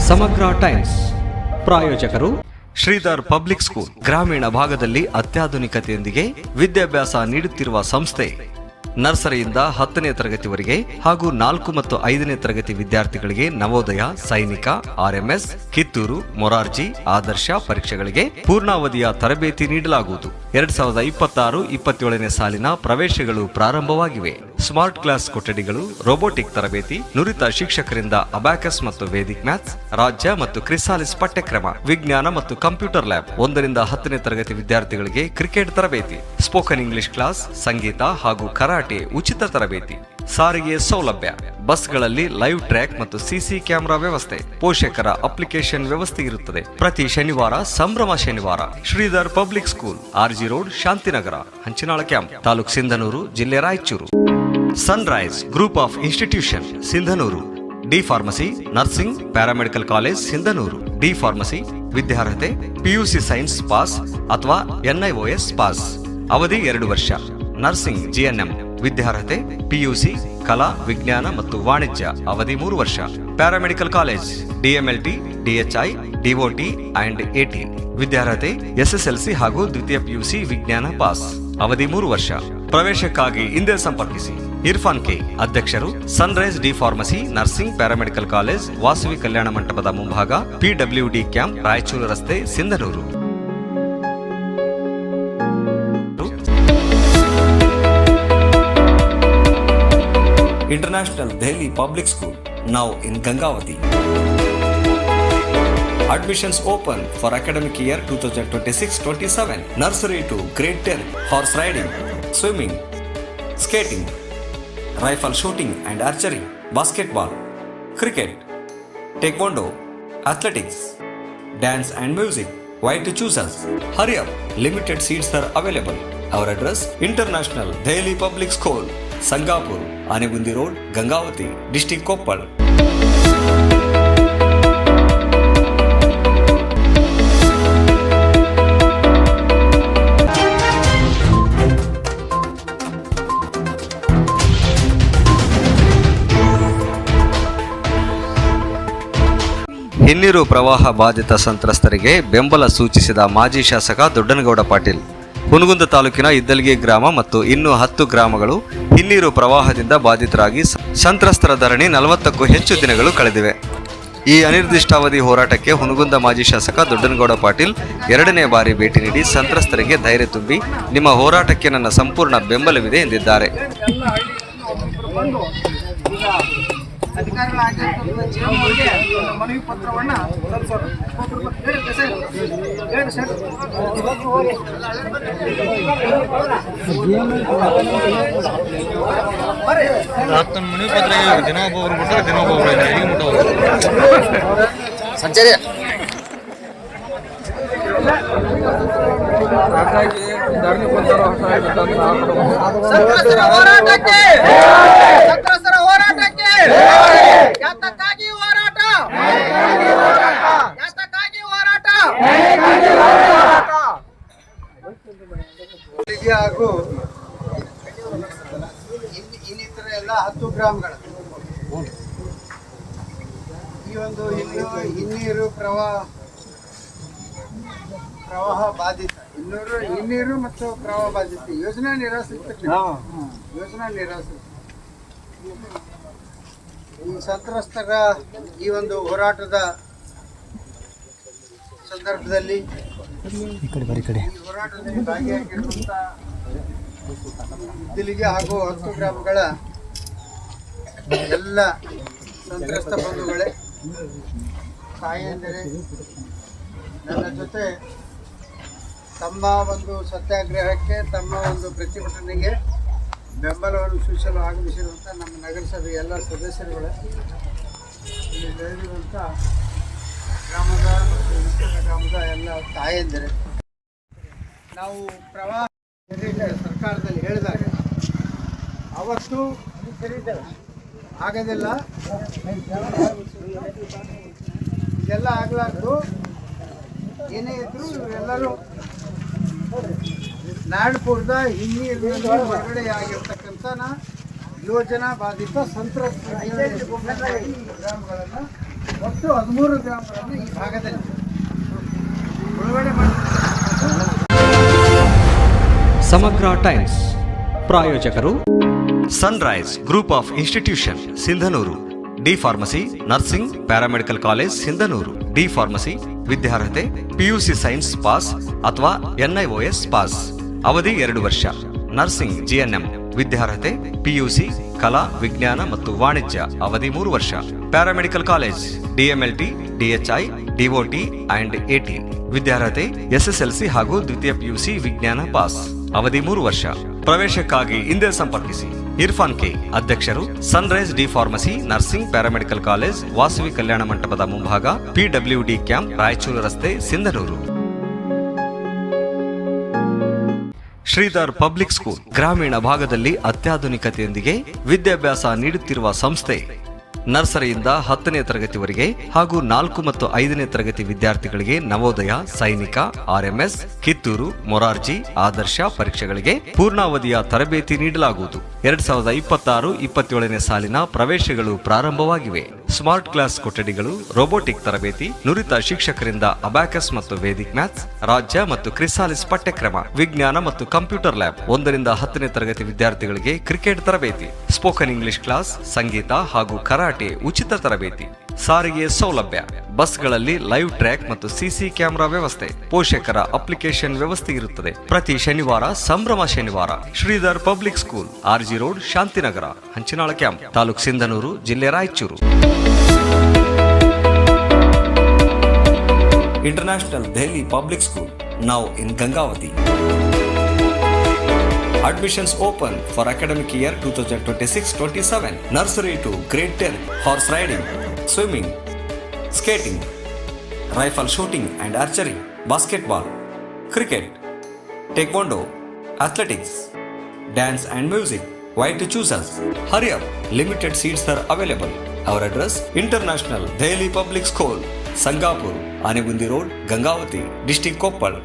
ಸಮಗ್ರ ಟೈಮ್ಸ್ ಪ್ರಾಯೋಜಕರು Sridhar Public school. ಗ್ರಾಮೀಣ ಭಾಗದಲ್ಲಿ ಅತ್ಯಾಧುನಿಕತೆಯೊಂದಿಗೆ ವಿದ್ಯಾಭ್ಯಾಸ ನೀಡುತ್ತಿರುವ ಸಂಸ್ಥೆ. ನರ್ಸರಿಯಿಂದ 10ನೇ ತರಗತಿವರೆಗೆ ಹಾಗೂ 4 ಮತ್ತು 5ನೇ ತರಗತಿ ವಿದ್ಯಾರ್ಥಿಗಳಿಗೆ ನವೋದಯ, ಸೈನಿಕ, RMS, ಕಿತ್ತೂರು, ಮೊರಾರ್ಜಿ, ಆದರ್ಶ ಪರೀಕ್ಷೆಗಳಿಗೆ ಪೂರ್ಣಾವಧಿಯ ತರಬೇತಿ ನೀಡಲಾಗುವುದು. 2026-27ನೇ ಸಾಲಿನ ಪ್ರವೇಶಗಳು ಪ್ರಾರಂಭವಾಗಿವೆ. ಸ್ಮಾರ್ಟ್ ಕ್ಲಾಸ್ ಕೊಠಡಿಗಳು, ರೋಬೋಟಿಕ್ ತರಬೇತಿ, ನುರಿತ ಶಿಕ್ಷಕರಿಂದ ಅಬ್ಯಾಕಸ್ ಮತ್ತು ವೇದಿಕ್ ಮ್ಯಾಥ್ಸ್, ರಾಜ್ಯ ಮತ್ತು ಕ್ರಿಸಾಲಿಸ್ ಪಠ್ಯಕ್ರಮ, ವಿಜ್ಞಾನ ಮತ್ತು ಕಂಪ್ಯೂಟರ್ ಲ್ಯಾಬ್. 1ರಿಂದ 10ನೇ ತರಗತಿ ವಿದ್ಯಾರ್ಥಿಗಳಿಗೆ ಕ್ರಿಕೆಟ್ ತರಬೇತಿ, ಸ್ಪೋಕನ್ ಇಂಗ್ಲಿಷ್ ಕ್ಲಾಸ್, ಸಂಗೀತ ಹಾಗೂ ಕರಾಟೆ ಉಚಿತ ತರಬೇತಿ. ಸಾರಿಗೆ ಸೌಲಭ್ಯ, ಬಸ್ಗಳಲ್ಲಿ ಲೈವ್ ಟ್ರ್ಯಾಕ್ ಮತ್ತು ಸಿಸಿ ಕ್ಯಾಮೆರಾ ವ್ಯವಸ್ಥೆ, ಪೋಷಕರ ಅಪ್ಲಿಕೇಶನ್ ವ್ಯವಸ್ಥೆ ಇರುತ್ತದೆ. ಪ್ರತಿ ಶನಿವಾರ ಸಂಭ್ರಮ ಶನಿವಾರ. Sridhar Public School, RG road, Shantinagar, Hanchinal camp, taluk Sindhanur, ಜಿಲ್ಲೆ Raichur. Sunrise Group of Institution, Sindhanur. D pharmacy, nursing, paramedical college, Sindhanur. D pharmacy ವಿದ್ಯಾರ್ಹತೆ PUC ಸೈನ್ಸ್ ಪಾಸ್ ಅಥವಾ NIOS ಪಾಸ್. ಅವಧಿ 2 ವರ್ಷ. ನರ್ಸಿಂಗ್ GNM ವಿದ್ಯಾರ್ಹತೆ PUC ಕಲಾ, ವಿಜ್ಞಾನ ಮತ್ತು ವಾಣಿಜ್ಯ. ಅವಧಿ 3 ವರ್ಷ. Paramedical college DMLT, DHI, DOT and AT ವಿದ್ಯಾರ್ಹತೆ SSLC ಹಾಗೂ ದ್ವಿತೀಯ PUC ವಿಜ್ಞಾನ ಪಾಸ್. ಅವಧಿ 3 ವರ್ಷ. ಪ್ರವೇಶಕ್ಕಾಗಿ ಹಿಂದೆ ಸಂಪರ್ಕಿಸಿ. ಇರ್ಫಾನ್ K, ಅಧ್ಯಕ್ಷರು, Sunrise D pharmacy, nursing, paramedical college, ವಾಸವಿ ಕಲ್ಯಾಣ ಮಂಟಪದ ಮುಂಭಾಗ, PWD ಕ್ಯಾಂಪ್, ರಾಯಚೂರು ರಸ್ತೆ, Sindhanur. International Delhi Public School, now in Gangavati. Admissions open for academic year 2026-27. Nursery to grade 10. Horse riding, swimming, skating, rifle shooting and archery, basketball, cricket, taekwondo, athletics, dance and music. Why to choose us? Hurry up, limited seats are available. Our address, International Delhi Public School, Sangapur, Anegundi Road, Gangavati, District Koppal. ಹಿನ್ನೀರು ಪ್ರವಾಹ ಬಾಧಿತ ಸಂತ್ರಸ್ತರಿಗೆ ಬೆಂಬಲ ಸೂಚಿಸಿದ ಮಾಜಿ ಶಾಸಕ ದೊಡ್ಡನಗೌಡ ಪಾಟೀಲ್. ಹುನಗುಂದ ತಾಲೂಕಿನ ಇದ್ದಲ್ಗಿ ಗ್ರಾಮ ಮತ್ತು ಇನ್ನೂ 10 ಗ್ರಾಮಗಳು ಹಿನ್ನೀರು ಪ್ರವಾಹದಿಂದ ಬಾಧಿತರಾಗಿ ಸಂತ್ರಸ್ತರ ಧರಣಿ 40ಕ್ಕೂ ಹೆಚ್ಚು ದಿನಗಳು ಕಳೆದಿವೆ. ಈ ಅನಿರ್ದಿಷ್ಟಾವಧಿ ಹೋರಾಟಕ್ಕೆ ಹುನಗುಂದ ಮಾಜಿ ಶಾಸಕ ದೊಡ್ಡನಗೌಡ ಪಾಟೀಲ್ 2ನೇ ಬಾರಿ ಭೇಟಿ ನೀಡಿ ಸಂತ್ರಸ್ತರಿಗೆ ಧೈರ್ಯ ತುಂಬಿ, ನಿಮ್ಮ ಹೋರಾಟಕ್ಕೆ ನನ್ನ ಸಂಪೂರ್ಣ ಬೆಂಬಲವಿದೆ ಎಂದಿದ್ದಾರೆ. ಮನವಿ ಪತ್ರವನ್ನು ಮನವಿ ಪತ್ರ ದಿನೊಬ್ಬರು ಬಿಟ್ಟರೆ ದಿನೊಬ್ಬರು ಸಂಚಾರಿ ಯಾತಕ್ಕಾಗಿ ಹೋರಾಟ, ಯಾತಕ್ಕಾಗಿ ಹೋರಾಟ. ಹಾಗೂ ಇನ್ನಿತರ ಎಲ್ಲ 10 ಗ್ರಾಮಗಳ ಈ ಒಂದು ಹಿನ್ನೀರು ಪ್ರವಾಹ ಬಾಧಿತ ಹಿನ್ನೀರು ಮತ್ತು ಪ್ರವಾಹ ಬಾಧಿತ ಯೋಜನಾ ನಿರಾಶ್ರಿತ ಈ ಸಂತ್ರಸ್ತರ ಈ ಒಂದು ಹೋರಾಟದ ಸಂದರ್ಭದಲ್ಲಿ ಈ ಹೋರಾಟದಲ್ಲಿ ಭಾಗಿಯಾಗಿರುವಂಥ ಇದ್ದಲಿಗೆ ಹಾಗೂ 10 ಗ್ರಾಮಗಳ ಎಲ್ಲ ಸಂತ್ರಸ್ತ ಬಂಧುಗಳೇ, ತಾಯಿಯಂದರೆ ನನ್ನ ಜೊತೆ ತಮ್ಮ ಒಂದು ಸತ್ಯಾಗ್ರಹಕ್ಕೆ, ತಮ್ಮ ಒಂದು ಪ್ರತಿಭಟನೆಗೆ ಬೆಂಬಲವನ್ನು ಸೂಚಿಸಲು ಆಗಮಿಸಿರುವಂಥ ನಮ್ಮ ನಗರಸಭೆಯ ಎಲ್ಲ ಸದಸ್ಯರುಗಳೇ, ಇಲ್ಲಿ ಬೆಳೆದಿರುವಂಥ ಗ್ರಾಮದ ಮತ್ತು ವಿಸ್ತೃತ ಗ್ರಾಮದ ಎಲ್ಲ ತಾಯಂದಿರೆ, ನಾವು ಪ್ರವಾಹ ಸರ್ಕಾರದಲ್ಲಿ ಹೇಳಿದಾಗ ಅವತ್ತು ಆಗೋದಿಲ್ಲ, ಇದೆಲ್ಲ ಆಗಲಾರ್ದು ಏನೇ ಇದ್ರು ಇವರೆಲ್ಲರೂ ನಾಡಪುರದ ಹಿನ್ನೀರಿನಲ್ಲಿ ಹೊರಗಡೆ ಆಗಿರ್ತಕ್ಕಂಥ ಯೋಜನಾ ಬಾಧಿತ ಸಂತ್ರಸ್ತ ಗ್ರಾಮಗಳನ್ನು ಒಟ್ಟು ಮತ್ತು 13 ಗ್ರಾಮಗಳನ್ನು ಈ ಭಾಗದಲ್ಲಿ ಉಳುವಡೆ ಮಾಡಿ. ಸಮಗ್ರ ಟೈಮ್ಸ್ ಪ್ರಾಯೋಜಕರು Sunrise Group of Institution Sindhanur, D pharmacy, nursing, paramedical college Sindhanur. D pharmacy ವಿದ್ಯಾರ್ಹತೆ PUC ಸೈನ್ಸ್ ಪಾಸ್ ಅಥವಾ NIOS ಪಾಸ್, ಅವಧಿ 2 ವರ್ಷ. ನರ್ಸಿಂಗ್ GNM ವಿದ್ಯಾರ್ಹತೆ PUC ಕಲಾ, ವಿಜ್ಞಾನ ಮತ್ತು ವಾಣಿಜ್ಯ, ಅವಧಿ 3 ವರ್ಷ. Paramedical college DMLT, DHI, DOT and AT ವಿದ್ಯಾರ್ಹತೆ SSLC ಹಾಗೂ ದ್ವಿತೀಯ PUC ವಿಜ್ಞಾನ ಪಾಸ್, ಅವಧಿ 3 ವರ್ಷ. ಪ್ರವೇಶಕ್ಕಾಗಿ ಹಿಂದೆ ಸಂಪರ್ಕಿಸಿ. ಇರ್ಫಾನ್ ಕೆ, ಅಧ್ಯಕ್ಷರು, Sunrise D pharmacy, nursing, paramedical college, ವಾಸವಿ ಕಲ್ಯಾಣ ಮಂಟಪದ ಮುಂಭಾಗ, PWD ಕ್ಯಾಂಪ್, ರಾಯಚೂರು ರಸ್ತೆ, ಸಿಂಧನೂರು. ಶ್ರೀಧರ್ ಪಬ್ಲಿಕ್ ಸ್ಕೂಲ್ ಗ್ರಾಮೀಣ ಭಾಗದಲ್ಲಿ ಅತ್ಯಾಧುನಿಕತೆಯೊಂದಿಗೆ ವಿದ್ಯಾಭ್ಯಾಸ ನೀಡುತ್ತಿರುವ ಸಂಸ್ಥೆ. ನರ್ಸರಿಯಿಂದ 10ನೇ ತರಗತಿವರೆಗೆ ಹಾಗೂ 4 ಮತ್ತು 5ನೇ ತರಗತಿ ವಿದ್ಯಾರ್ಥಿಗಳಿಗೆ ನವೋದಯ, ಸೈನಿಕ, RMS, ಕಿತ್ತೂರು, ಮೊರಾರ್ಜಿ, ಆದರ್ಶ ಪರೀಕ್ಷೆಗಳಿಗೆ ಪೂರ್ಣಾವಧಿಯ ತರಬೇತಿ ನೀಡಲಾಗುವುದು. 2026-27ನೇ ಸಾಲಿನ ಪ್ರವೇಶಗಳು ಪ್ರಾರಂಭವಾಗಿವೆ. ಸ್ಮಾರ್ಟ್ ಕ್ಲಾಸ್ ಕೊಠಡಿಗಳು, ರೋಬೋಟಿಕ್ ತರಬೇತಿ, ನುರಿತ ಶಿಕ್ಷಕರಿಂದ ಅಬ್ಯಾಕಸ್ ಮತ್ತು ವೇದಿಕ್ ಮ್ಯಾಥ್ಸ್, ರಾಜ್ಯ ಮತ್ತು ಕ್ರಿಸಾಲಿಸ್ ಪಠ್ಯಕ್ರಮ, ವಿಜ್ಞಾನ ಮತ್ತು ಕಂಪ್ಯೂಟರ್ ಲ್ಯಾಬ್. 1ರಿಂದ 10ನೇ ತರಗತಿ ವಿದ್ಯಾರ್ಥಿಗಳಿಗೆ ಕ್ರಿಕೆಟ್ ತರಬೇತಿ, ಸ್ಪೋಕನ್ ಇಂಗ್ಲಿಷ್ ಕ್ಲಾಸ್, ಸಂಗೀತ ಹಾಗೂ ಕರಾಟೆ ಉಚಿತ ತರಬೇತಿ. ಸಾರಿಗೆ ಸೌಲಭ್ಯ, ಬಸ್ಗಳಲ್ಲಿ ಲೈವ್ ಟ್ರ್ಯಾಕ್ ಮತ್ತು CC ಕ್ಯಾಮೆರಾ ವ್ಯವಸ್ಥೆ, ಪೋಷಕರ ಅಪ್ಲಿಕೇಶನ್ ವ್ಯವಸ್ಥೆ ಇರುತ್ತದೆ. ಪ್ರತಿ ಶನಿವಾರ ಸಂಭ್ರಮ ಶನಿವಾರ. Sridhar Public School, RG road, Shantinagar, Hanchinal camp, taluk Sindhanur, ಜಿಲ್ಲೆ Raichur. International Delhi Public School, now in Gangavati. Admissions open for academic year 2026-27. Nursery to grade 10. Horse riding, swimming, skating, rifle shooting and archery, basketball, cricket, taekwondo, athletics, dance and music. Why to choose us? Hurry up, limited seats are available. Our address: International Daily Public School, Sangapur, Anegundi Road, Gangavati, District Koppal.